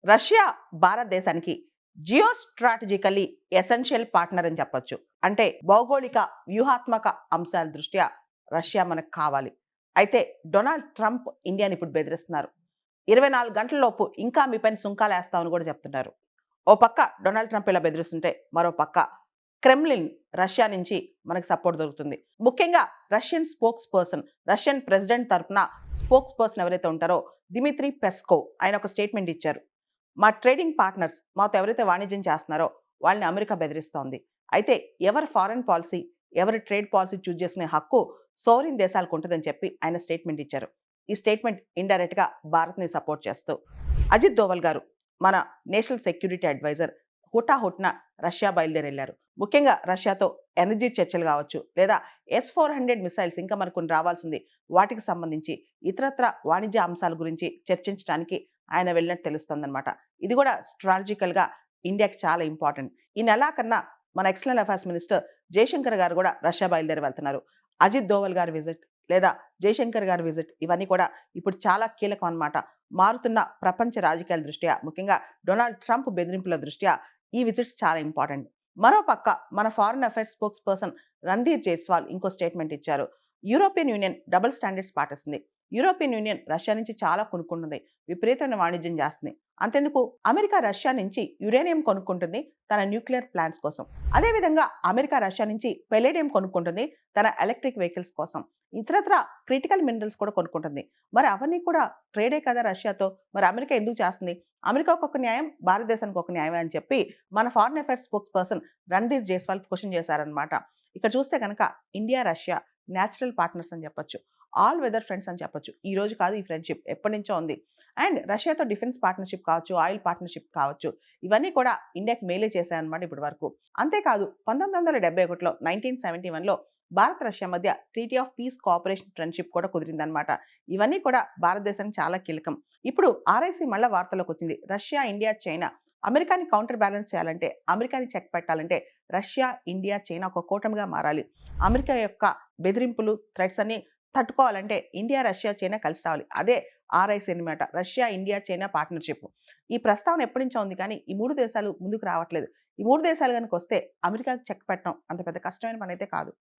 Russia భారతదేశానికి Jio strategically essential partner అని చెప్పొచ్చు. అంటే భౌగోళిక, వ్యూహాత్మక అంశాల దృష్ట్యా రష్యా మనకు కావాలి. అయితే డొనాల్డ్ ట్రంప్ ఇండియాని ఇప్పుడు బెదిరిస్తున్నారు. 24 గంటల లోపు ఇంకా మీ పైన సుంకాలేస్తామని కూడా చెప్తున్నారు. ఓ పక్క డొనాల్డ్ ట్రంప్ ఇలా బెదిరిస్తుంటే, మరో పక్క క్రెమ్లిన్ రష్యా నుంచి మనకు సపోర్ట్ దొరుకుతుంది. ముఖ్యంగా Russian spokes person, Russian president తరపున స్పోక్స్ పర్సన్ ఎవరైతే ఉంటారో దిమిత్రీ పెస్కోవ్ ఆయన ఒక స్టేట్మెంట్ ఇచ్చారు. మా ట్రేడింగ్ పార్ట్నర్స్ మాతో ఎవరైతే వాణిజ్యం చేస్తున్నారో వాళ్ళని అమెరికా బెదిరిస్తోంది. అయితే ఎవరి ఫారెన్ పాలసీ, ఎవరి ట్రేడ్ పాలసీ చూజ్ చేసుకునే హక్కు సోవరిన్ దేశాలకు ఉంటుందని చెప్పి ఆయన స్టేట్మెంట్ ఇచ్చారు. ఈ స్టేట్మెంట్ ఇండైరెక్ట్‌గా భారత్‌ని సపోర్ట్ చేస్తూ అజిత్ దోవల్ గారు మన నేషనల్ సెక్యూరిటీ అడ్వైజర్ హుటాహుటిన రష్యా బయలుదేరెళ్లారు. ముఖ్యంగా రష్యాతో ఎనర్జీ చర్చలు కావచ్చు, లేదా S-400 మిసైల్స్ ఇంకా మనకు కొన్ని రావాల్సింది. వాటికి సంబంధించి ఇతరత్ర వాణిజ్య అంశాల గురించి చర్చించడానికి ఆయన వెళ్ళినట్టు తెలుస్తోందనమాట. ఇది కూడా స్ట్రాటజికల్‌గా ఇండియాకి చాలా ఇంపార్టెంట్. ఈ నెలాఖరున మన ఎక్స్టర్నల్ అఫైర్స్ మినిస్టర్ జయశంకర్ గారు కూడా రష్యా బయలుదేరి వెళ్తున్నారు. అజిత్ దోవల్ గారి విజిట్ లేదా జయశంకర్ గారి విజిట్ ఇవన్నీ కూడా ఇప్పుడు చాలా కీలకం అన్నమాట. మారుతున్న ప్రపంచ రాజకీయాల దృష్ట్యా, ముఖ్యంగా డొనాల్డ్ ట్రంప్ బెదిరింపుల దృష్ట్యా ఈ విజిట్స్ చాలా ఇంపార్టెంట్. మరో పక్క మన foreign affairs spokesperson Randhir Jaiswal ఇంకో స్టేట్మెంట్ ఇచ్చారు. యూరోపియన్ యూనియన్ డబుల్ స్టాండర్డ్స్ పాటిస్తుంది. యూరోపియన్ యూనియన్ రష్యా నుంచి చాలా కొనుక్కుంటుంది. విపరీతమైన వాణిజ్యం చేస్తుంది. అంతెందుకు అమెరికా రష్యా నుంచి యురేనియం కొనుక్కుంటుంది తన న్యూక్లియర్ ప్లాంట్స్ కోసం. అదేవిధంగా అమెరికా రష్యా నుంచి పెలేడియం కొనుక్కుంటుంది తన ఎలక్ట్రిక్ వెహికల్స్ కోసం. ఇతరత్ర క్రిటికల్ మినరల్స్ కూడా కొనుక్కుంటుంది. మరి అవన్నీ కూడా ట్రేడే కదా రష్యాతో. మరి అమెరికా ఎందుకు చేస్తుంది? అమెరికాకు ఒక న్యాయం, భారతదేశానికి ఒక న్యాయమే అని చెప్పి మన foreign affairs spokesperson Randhir Jaiswal question చేశారనమాట. ఇక్కడ చూస్తే కనుక ఇండియా, రష్యా నేచురల్ పార్ట్నర్స్ అని చెప్పొచ్చు. ఆల్ వెదర్ ఫ్రెండ్స్ అని చెప్పొచ్చు. ఈ రోజు కాదు ఈ ఫ్రెండ్‌షిప్ ఎప్పటినుంచో ఉంది. అండ్ రష్యాతో డిఫెన్స్ పార్ట్నర్‌షిప్ కావచ్చు, ఆయిల్ పార్ట్నర్‌షిప్ కావచ్చు. ఇవన్నీ కూడా ఇండియాకి మేలే చేశాయన్నమాట ఇప్పటి వరకు. అంతేకాదు 1971లో 1971లో భారత్, రష్యా మధ్య treaty of piece, cooperation, friendship కూడా కుదిరిందన్నమాట. ఇవన్నీ కూడా భారతదేశానికి చాలా కీలకం. ఇప్పుడు ఆర్ఐసీ మళ్ళా వార్తల్లోకొచ్చింది. రష్యా, ఇండియా, చైనా అమెరికాని కౌంటర్ బ్యాలెన్స్ చేయాలంటే, అమెరికాని చెక్ పెట్టాలంటే రష్యా, ఇండియా, చైనా ఒక కూటమిగా మారాలి. అమెరికా యొక్క బెదిరింపులు, థ్రెట్స్ అన్నీ తట్టుకోవాలంటే ఇండియా, రష్యా, చైనా కలిసి రావాలి. అదే ఆర్ఐసీ అన్నమాట. Russia, India, China partnership. ఈ ప్రస్తావన ఎప్పటినుంచో ఉంది కానీ ఈ 3 దేశాలు ముందుకు రావట్లేదు. ఈ 3 దేశాలు గనుక వస్తే అమెరికాకి చెక్ పెట్టడం అంత పెద్ద కష్టమైన పనైతే కాదు.